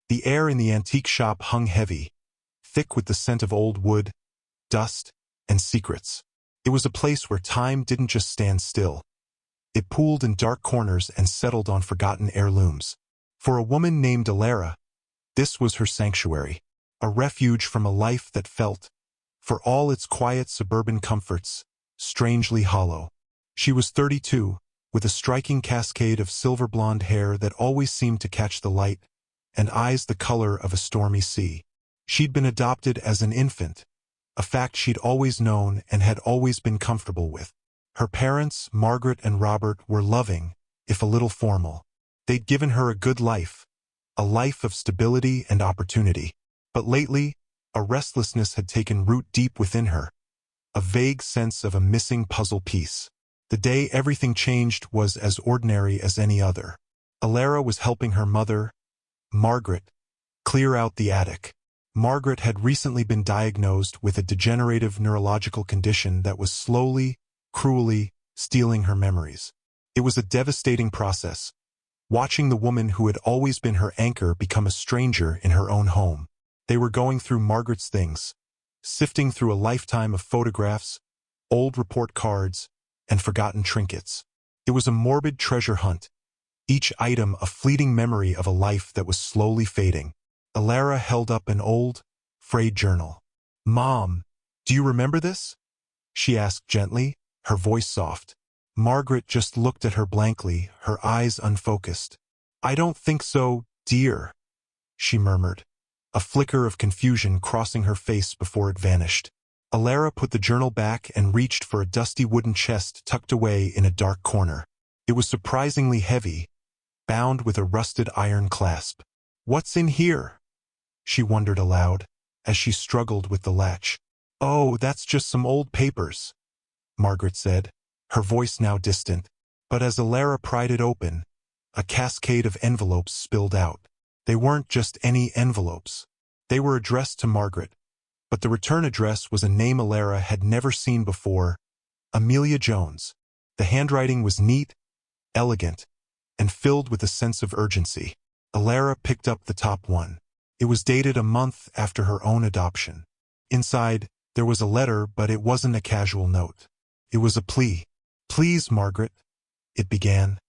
The air in the antique shop hung heavy, thick with the scent of old wood, dust, and secrets. It was a place where time didn't just stand still. It pooled in dark corners and settled on forgotten heirlooms. For a woman named Elara, this was her sanctuary, a refuge from a life that felt, for all its quiet suburban comforts, strangely hollow. She was 32, with a striking cascade of silver blonde hair that always seemed to catch the light, and eyes the color of a stormy sea. She'd been adopted as an infant, a fact she'd always known and had always been comfortable with. Her parents, Margaret and Robert, were loving, if a little formal. They'd given her a good life, a life of stability and opportunity. But lately, a restlessness had taken root deep within her, a vague sense of a missing puzzle piece. The day everything changed was as ordinary as any other. Elara was helping her mother, Margaret, clear out the attic. Margaret had recently been diagnosed with a degenerative neurological condition that was slowly, cruelly, stealing her memories. It was a devastating process, watching the woman who had always been her anchor become a stranger in her own home. They were going through Margaret's things, sifting through a lifetime of photographs, old report cards, and forgotten trinkets. It was a morbid treasure hunt, each item a fleeting memory of a life that was slowly fading. Elara held up an old, frayed journal. "Mom, do you remember this?" she asked gently, her voice soft. Margaret just looked at her blankly, her eyes unfocused. "I don't think so, dear," she murmured, a flicker of confusion crossing her face before it vanished. Elara put the journal back and reached for a dusty wooden chest tucked away in a dark corner. It was surprisingly heavy, bound with a rusted iron clasp. "What's in here?" she wondered aloud, as she struggled with the latch. "Oh, that's just some old papers," Margaret said, her voice now distant. But as Elara pried it open, a cascade of envelopes spilled out. They weren't just any envelopes. They were addressed to Margaret, but the return address was a name Elara had never seen before: Amelia Jones. The handwriting was neat, elegant, and filled with a sense of urgency. Elara picked up the top one. It was dated a month after her own adoption. Inside, there was a letter, but it wasn't a casual note. It was a plea. "Please, Margaret," it began.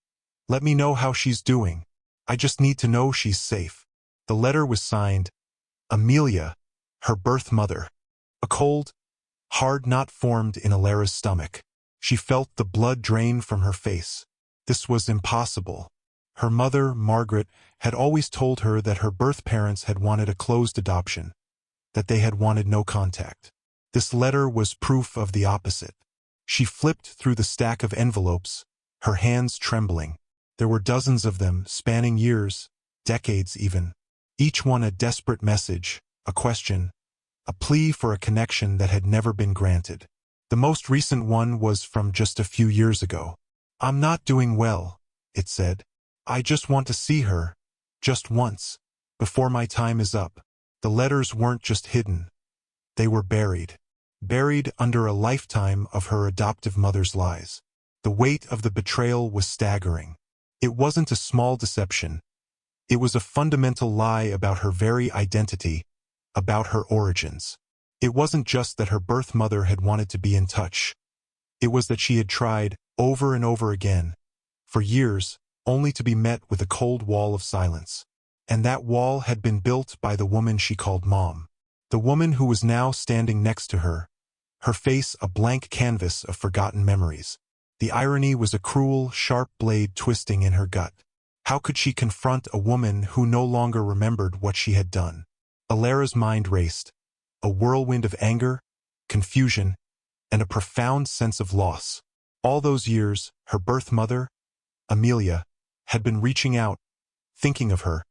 "Let me know how she's doing. I just need to know she's safe." The letter was signed, Amelia, her birth mother. A cold, hard knot formed in Elara's stomach. She felt the blood drain from her face. This was impossible. Her mother, Margaret, had always told her that her birth parents had wanted a closed adoption, that they had wanted no contact. This letter was proof of the opposite. She flipped through the stack of envelopes, her hands trembling. There were dozens of them, spanning years, decades even. Each one a desperate message, a question, a plea for a connection that had never been granted. The most recent one was from just a few years ago. "I'm not doing well," it said. "I just want to see her, just once, before my time is up." The letters weren't just hidden. They were buried. Buried under a lifetime of her adoptive mother's lies. The weight of the betrayal was staggering. It wasn't a small deception. It was a fundamental lie about her very identity, about her origins. It wasn't just that her birth mother had wanted to be in touch. It was that she had tried, over and over again, for years, only to be met with a cold wall of silence. And that wall had been built by the woman she called Mom. The woman who was now standing next to her, her face a blank canvas of forgotten memories. The irony was a cruel, sharp blade twisting in her gut. How could she confront a woman who no longer remembered what she had done? Elara's mind raced, a whirlwind of anger, confusion, and a profound sense of loss. All those years, her birth mother, Amelia, had been reaching out, thinking of her,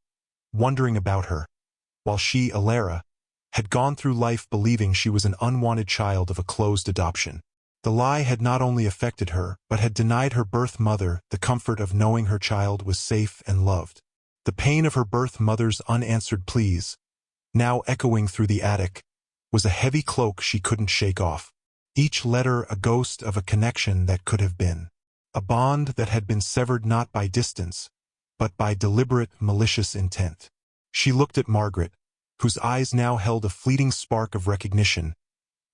wondering about her, while she, Elara, had gone through life believing she was an unwanted child of a closed adoption. The lie had not only affected her, but had denied her birth mother the comfort of knowing her child was safe and loved. The pain of her birth mother's unanswered pleas, now echoing through the attic, was a heavy cloak she couldn't shake off. Each letter a ghost of a connection that could have been. A bond that had been severed not by distance, but by deliberate, malicious intent. She looked at Margaret, whose eyes now held a fleeting spark of recognition,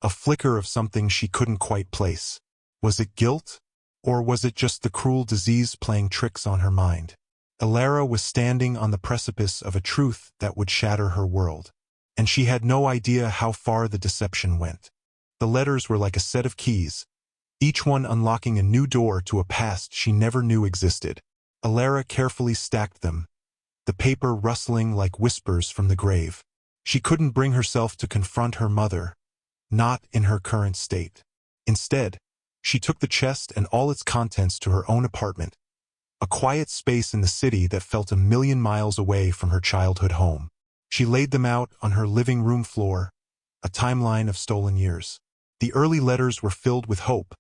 a flicker of something she couldn't quite place. Was it guilt? Or was it just the cruel disease playing tricks on her mind? Elara was standing on the precipice of a truth that would shatter her world, and she had no idea how far the deception went. The letters were like a set of keys, each one unlocking a new door to a past she never knew existed. Elara carefully stacked them, the paper rustling like whispers from the grave. She couldn't bring herself to confront her mother, not in her current state. Instead, she took the chest and all its contents to her own apartment, a quiet space in the city that felt a million miles away from her childhood home. She laid them out on her living room floor, a timeline of stolen years. The early letters were filled with hope,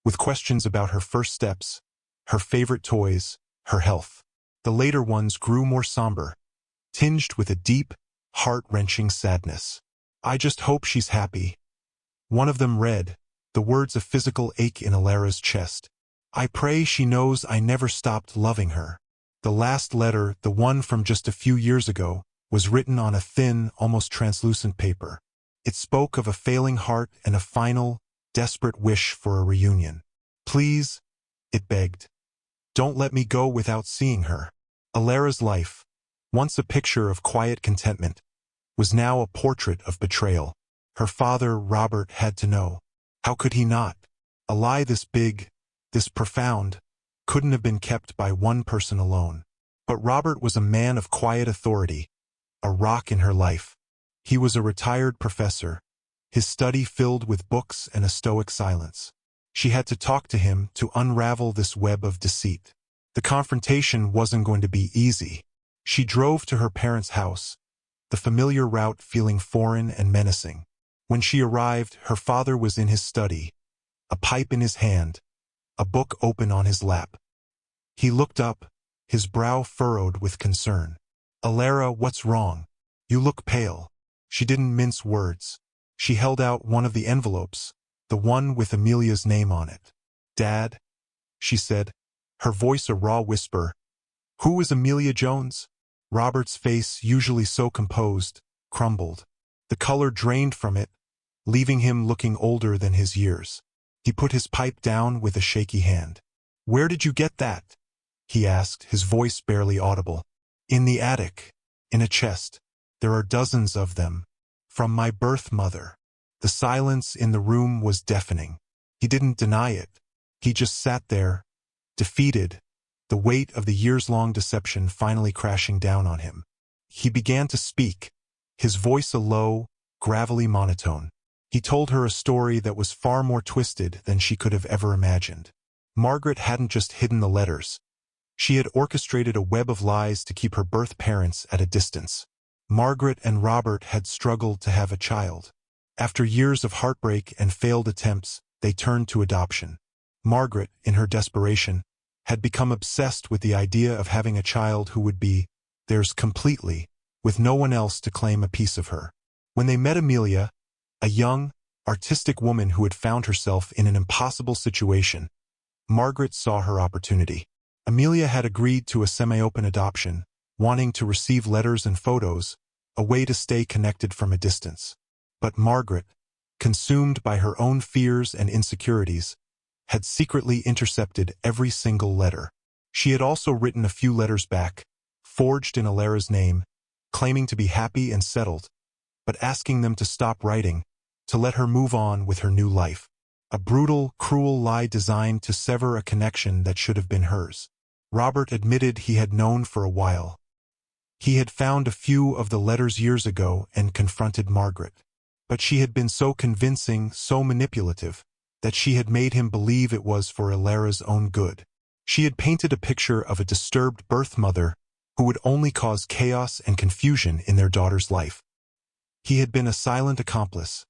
with questions about her first steps, her favorite toys, her health. The later ones grew more somber, tinged with a deep, heart-wrenching sadness. "I just hope she's happy." One of them read, the words a physical ache in Elara's chest. "I pray she knows I never stopped loving her." The last letter, the one from just a few years ago, was written on a thin, almost translucent paper. It spoke of a failing heart and a final, desperate wish for a reunion. "Please," it begged, "don't let me go without seeing her." Elara's life, once a picture of quiet contentment, was now a portrait of betrayal. Her father, Robert, had to know. How could he not? A lie this big, this profound, couldn't have been kept by one person alone. But Robert was a man of quiet authority, a rock in her life. He was a retired professor, his study filled with books and a stoic silence. She had to talk to him to unravel this web of deceit. The confrontation wasn't going to be easy. She drove to her parents' house, the familiar route feeling foreign and menacing. When she arrived, her father was in his study, a pipe in his hand, a book open on his lap. He looked up, his brow furrowed with concern. "Elara, what's wrong? You look pale." She didn't mince words. She held out one of the envelopes, the one with Amelia's name on it. "Dad," she said, her voice a raw whisper. "Who is Amelia Jones?" Robert's face, usually so composed, crumbled. The color drained from it, leaving him looking older than his years. He put his pipe down with a shaky hand. "Where did you get that?" he asked, his voice barely audible. "In the attic, in a chest. There are dozens of them. From my birth mother." The silence in the room was deafening. He didn't deny it. He just sat there, defeated, the weight of the years-long deception finally crashing down on him. He began to speak, his voice a low, gravelly monotone. He told her a story that was far more twisted than she could have ever imagined. Margaret hadn't just hidden the letters. She had orchestrated a web of lies to keep her birth parents at a distance. Margaret and Robert had struggled to have a child. After years of heartbreak and failed attempts, they turned to adoption. Margaret, in her desperation, had become obsessed with the idea of having a child who would be theirs completely, with no one else to claim a piece of her. When they met Amelia, a young, artistic woman who had found herself in an impossible situation, Margaret saw her opportunity. Amelia had agreed to a semi-open adoption, wanting to receive letters and photos, a way to stay connected from a distance. But Margaret, consumed by her own fears and insecurities, had secretly intercepted every single letter. She had also written a few letters back, forged in Elara's name, claiming to be happy and settled, but asking them to stop writing, to let her move on with her new life. A brutal, cruel lie designed to sever a connection that should have been hers. Robert admitted he had known for a while. He had found a few of the letters years ago and confronted Margaret. But she had been so convincing, so manipulative, that she had made him believe it was for Elara's own good. She had painted a picture of a disturbed birth mother who would only cause chaos and confusion in their daughter's life. He had been a silent accomplice,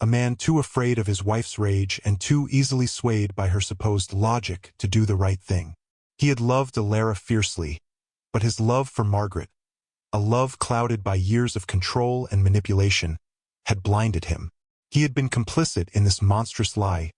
a man too afraid of his wife's rage and too easily swayed by her supposed logic to do the right thing. He had loved Elara fiercely, but his love for Margaret, a love clouded by years of control and manipulation, had blinded him. He had been complicit in this monstrous lie,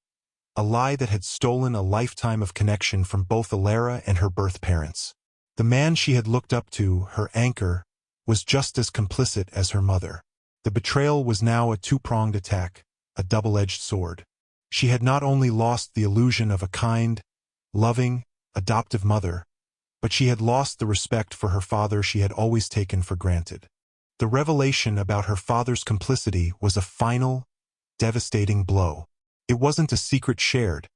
a lie that had stolen a lifetime of connection from both Elara and her birth parents. The man she had looked up to, her anchor, was just as complicit as her mother. The betrayal was now a two-pronged attack, a double-edged sword. She had not only lost the illusion of a kind, loving, adoptive mother, but she had lost the respect for her father she had always taken for granted. The revelation about her father's complicity was a final, devastating blow. It wasn't a secret shared.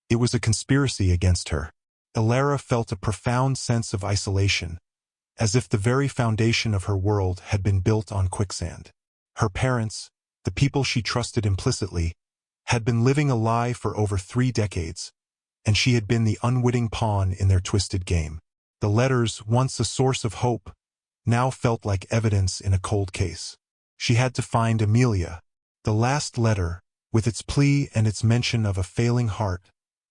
It was a conspiracy against her. Elara felt a profound sense of isolation, as if the very foundation of her world had been built on quicksand. Her parents, the people she trusted implicitly, had been living a lie for over 3 decades, and she had been the unwitting pawn in their twisted game. The letters, once a source of hope, now felt like evidence in a cold case. She had to find Amelia. The last letter, with its plea and its mention of a failing heart,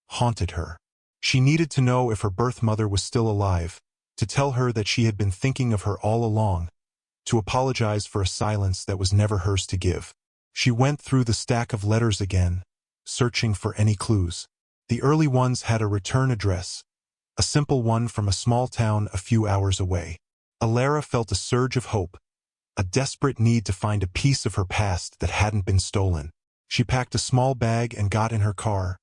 haunted her. She needed to know if her birth mother was still alive, to tell her that she had been thinking of her all along, to apologize for a silence that was never hers to give. She went through the stack of letters again, searching for any clues. The early ones had a return address, a simple one from a small town a few hours away. Elara felt a surge of hope, a desperate need to find a piece of her past that hadn't been stolen. She packed a small bag and got in her car,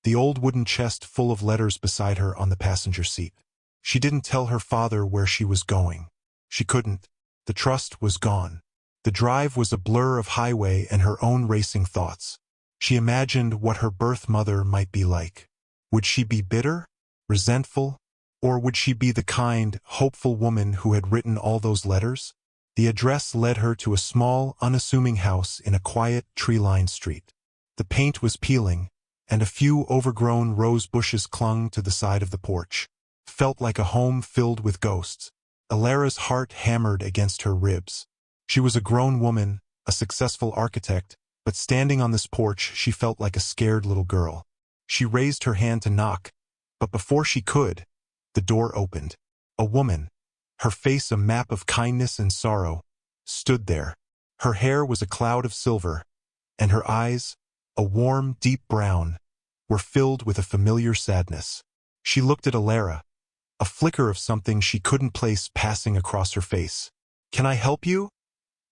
the old wooden chest full of letters beside her on the passenger seat. She didn't tell her father where she was going. She couldn't. The trust was gone. The drive was a blur of highway and her own racing thoughts. She imagined what her birth mother might be like. Would she be bitter, resentful, or would she be the kind, hopeful woman who had written all those letters? The address led her to a small, unassuming house in a quiet, tree-lined street. The paint was peeling, and a few overgrown rose bushes clung to the side of the porch. Felt like a home filled with ghosts. Elara's heart hammered against her ribs. She was a grown woman, a successful architect, but standing on this porch she felt like a scared little girl. She raised her hand to knock, but before she could, the door opened. A woman, her face a map of kindness and sorrow, stood there. Her hair was a cloud of silver, and her eyes, a warm, deep brown, were filled with a familiar sadness. She looked at Elara, a flicker of something she couldn't place passing across her face. "Can I help you?"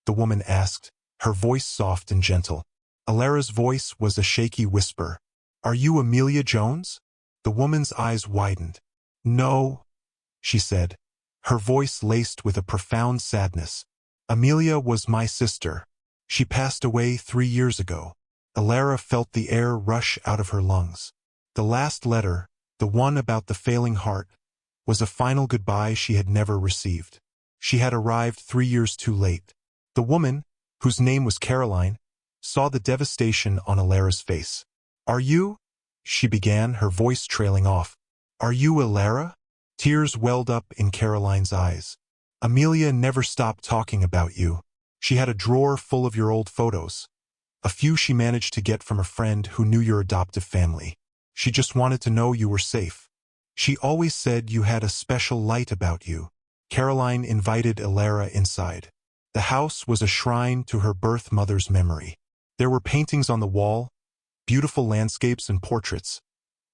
the woman asked, her voice soft and gentle. Elara's voice was a shaky whisper. "Are you Amelia Jones?" The woman's eyes widened. "No," she said, her voice laced with a profound sadness. "Amelia was my sister. She passed away 3 years ago." Elara felt the air rush out of her lungs. The last letter, the one about the failing heart, was a final goodbye she had never received. She had arrived 3 years too late. The woman, whose name was Caroline, saw the devastation on Elara's face. "Are you?" she began, her voice trailing off. "Are you Elara?" Tears welled up in Caroline's eyes. "Amelia never stopped talking about you. She had a drawer full of your old photos. A few she managed to get from a friend who knew your adoptive family. She just wanted to know you were safe. She always said you had a special light about you." Caroline invited Elara inside. The house was a shrine to her birth mother's memory. There were paintings on the wall, beautiful landscapes and portraits,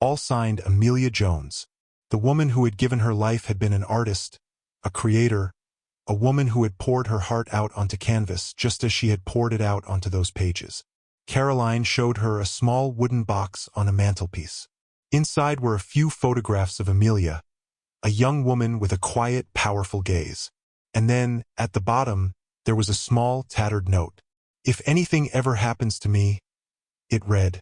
all signed Amelia Jones. The woman who had given her life had been an artist, a creator, a woman who had poured her heart out onto canvas just as she had poured it out onto those pages. Caroline showed her a small wooden box on a mantelpiece. Inside were a few photographs of Amelia, a young woman with a quiet, powerful gaze. And then, at the bottom, there was a small, tattered note. "If anything ever happens to me," it read,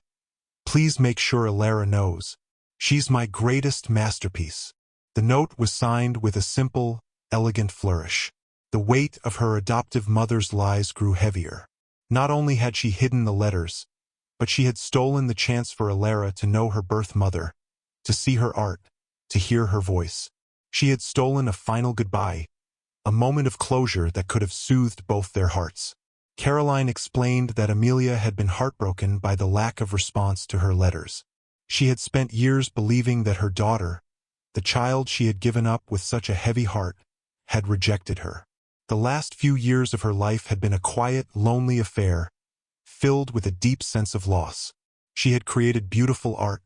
"please make sure Elara knows. She's my greatest masterpiece." The note was signed with a simple, elegant flourish. The weight of her adoptive mother's lies grew heavier. Not only had she hidden the letters, but she had stolen the chance for Elara to know her birth mother, to see her art, to hear her voice. She had stolen a final goodbye, a moment of closure that could have soothed both their hearts. Caroline explained that Amelia had been heartbroken by the lack of response to her letters. She had spent years believing that her daughter, the child she had given up with such a heavy heart, had rejected her. The last few years of her life had been a quiet, lonely affair, filled with a deep sense of loss. She had created beautiful art,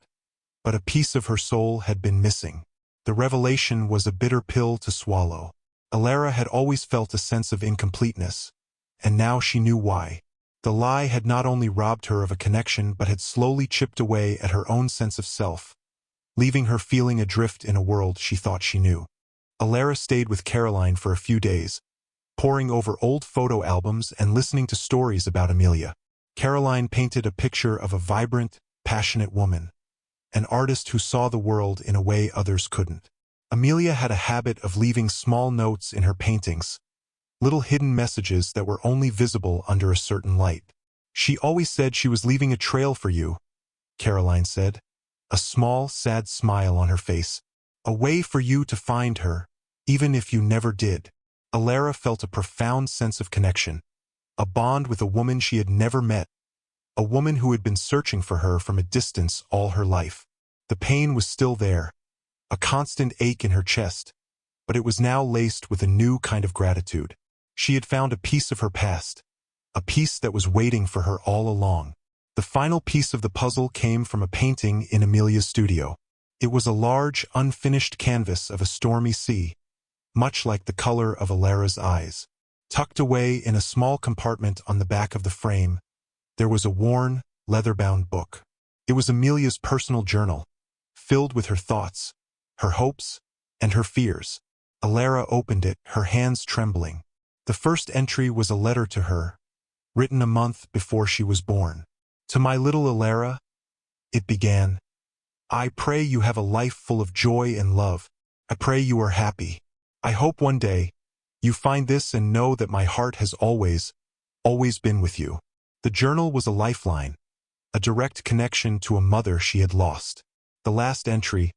but a piece of her soul had been missing. The revelation was a bitter pill to swallow. Elara had always felt a sense of incompleteness, and now she knew why. The lie had not only robbed her of a connection but had slowly chipped away at her own sense of self, leaving her feeling adrift in a world she thought she knew. Elara stayed with Caroline for a few days, poring over old photo albums and listening to stories about Amelia. Caroline painted a picture of a vibrant, passionate woman, an artist who saw the world in a way others couldn't. Amelia had a habit of leaving small notes in her paintings, little hidden messages that were only visible under a certain light. She always said she was leaving a trail for you, Caroline said, a small, sad smile on her face, a way for you to find her, even if you never did. Elara felt a profound sense of connection, a bond with a woman she had never met, a woman who had been searching for her from a distance all her life. The pain was still there, a constant ache in her chest, but it was now laced with a new kind of gratitude. She had found a piece of her past, a piece that was waiting for her all along. The final piece of the puzzle came from a painting in Amelia's studio. It was a large, unfinished canvas of a stormy sea, much like the color of Elara's eyes. Tucked away in a small compartment on the back of the frame, there was a worn, leather-bound book. It was Amelia's personal journal, filled with her thoughts, her hopes, and her fears. Elara opened it, her hands trembling. The first entry was a letter to her, written a month before she was born. To my little Elara, it began, I pray you have a life full of joy and love. I pray you are happy. I hope one day you find this and know that my heart has always been with you. The journal was a lifeline, a direct connection to a mother she had lost. The last entry,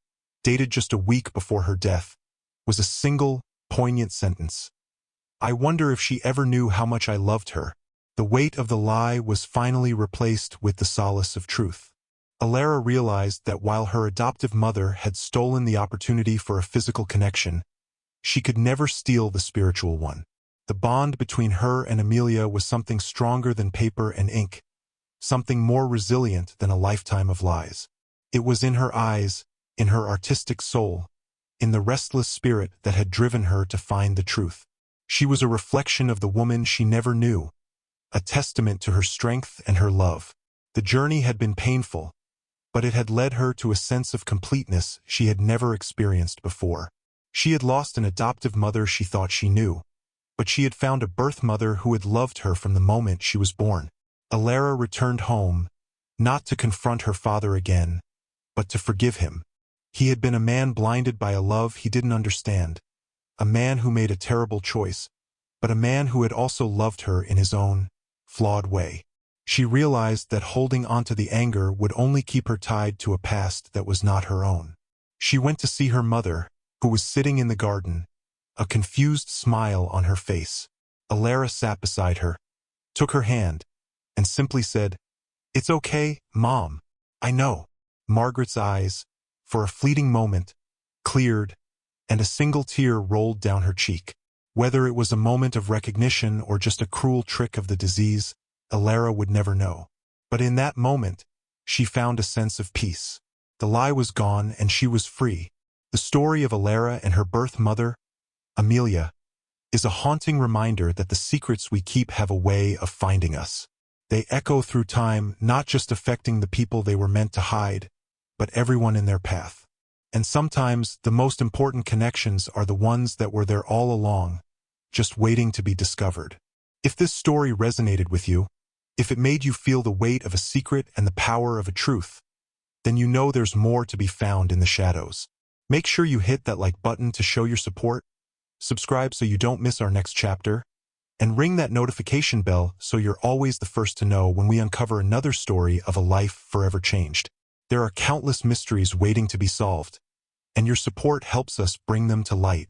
dated just a week before her death, was a single, poignant sentence. I wonder if she ever knew how much I loved her. The weight of the lie was finally replaced with the solace of truth. Elara realized that while her adoptive mother had stolen the opportunity for a physical connection, she could never steal the spiritual one. The bond between her and Amelia was something stronger than paper and ink, something more resilient than a lifetime of lies. It was in her eyes, in her artistic soul, in the restless spirit that had driven her to find the truth. She was a reflection of the woman she never knew, a testament to her strength and her love. The journey had been painful, but it had led her to a sense of completeness she had never experienced before. She had lost an adoptive mother she thought she knew, but she had found a birth mother who had loved her from the moment she was born. Elara returned home, not to confront her father again, but to forgive him. He had been a man blinded by a love he didn't understand, a man who made a terrible choice, but a man who had also loved her in his own, flawed way. She realized that holding onto the anger would only keep her tied to a past that was not her own. She went to see her mother, who was sitting in the garden, a confused smile on her face. Elara sat beside her, took her hand, and simply said, It's okay, Mom. I know. Margaret's eyes, for a fleeting moment, cleared, and a single tear rolled down her cheek. Whether it was a moment of recognition or just a cruel trick of the disease, Elara would never know. But in that moment, she found a sense of peace. The lie was gone and she was free. The story of Elara and her birth mother, Amelia, is a haunting reminder that the secrets we keep have a way of finding us. They echo through time, not just affecting the people they were meant to hide, but everyone in their path. And sometimes the most important connections are the ones that were there all along, just waiting to be discovered. If this story resonated with you, if it made you feel the weight of a secret and the power of a truth, then you know there's more to be found in the shadows. Make sure you hit that like button to show your support, subscribe so you don't miss our next chapter, and ring that notification bell so you're always the first to know when we uncover another story of a life forever changed. There are countless mysteries waiting to be solved, and your support helps us bring them to light.